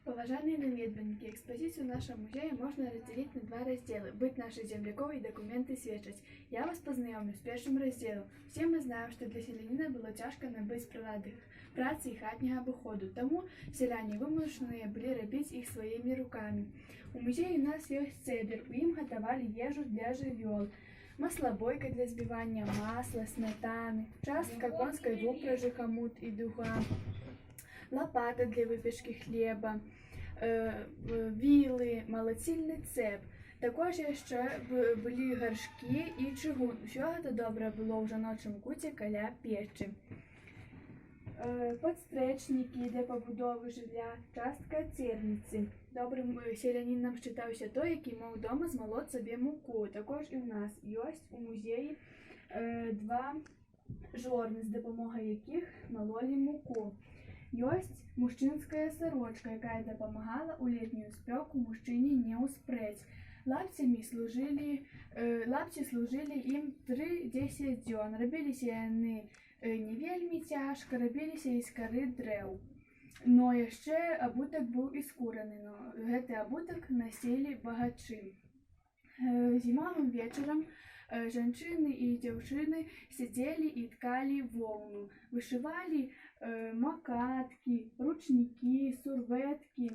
Уважаемые наведвальники, экспозицию нашего музея можно разделить на два раздела: «Быт наших земляков» и «Документы сведчаць». Я вас познайомлю с первым разделом. Все мы знаем, что для селянина было тяжко набыть прилады працы и хатняга абыходу, тому селяне вымушаныя былі рабіць іх сваімі руками. У музеі у нас ёсць цэдр, у ім гатавалі ежу для жывёл, маслабойка для збівання масла, сметаны, частка конской вупражы, хомут и дуга, лопата для выпечки хлеба, вілы, малацільны цэп. Також яшчэ былі гаршкі і чыгун. Усё гэта добра было ў жаночым куце каля печы. Падстрэчнікі для пабудовы жылля, частка церніцы. Добрым селянінам счытаўся той, які мог дома змалоць сабе муку. Також і ў нас ёсць у музеі два жорны, з дапамогай якіх малолі муку. Ёсць мужчынская сарочка, якая дапамагала ў летнюю спёку мужчыне не ўспрэць. Лапці служылі ім 3-10 дзён. Рабіліся яны не вельмі цяжка, рабіліся з кары дрэў. Но яшчэ абутак быў і скураны, но гэты абутак насілі багачы. Зімовым вечарам жанчыны і дзяўчыны сядзелі і ткалі воўну, вышывалі макаткі, ручнікі, сурвэткі.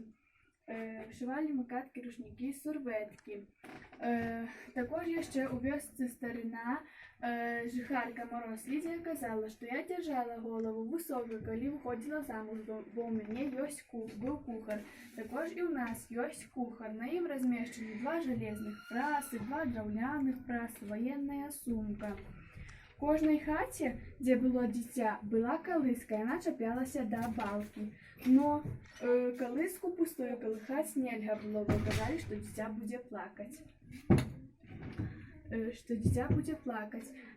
Також яшчэ ў вёсцы старына жыхарка Мороз Лідзія казала, што я дзяржала голову высока, калі выходзіла замуж, бо ў мяне быў кухар. Також і ў нас ёсць кухар. На ім размешчаны 2 жалезных прасы, 2 драўляных прасы, ваенная сумка. У кожнай хаце, дзе было дзіця, была калыска, яна чаплялася да балкі. Но калыску пустою калыхаць нельга было, бо казалі, што дзіця будзе плакаць.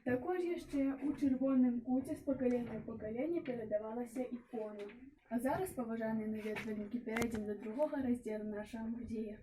Також яшчэ у чырвоным куце з пакалення ў пакаленне перадавалася ікона. А зараз, паважаныя наведвальнікі, перайдзем да другога раздзелу нашага музея.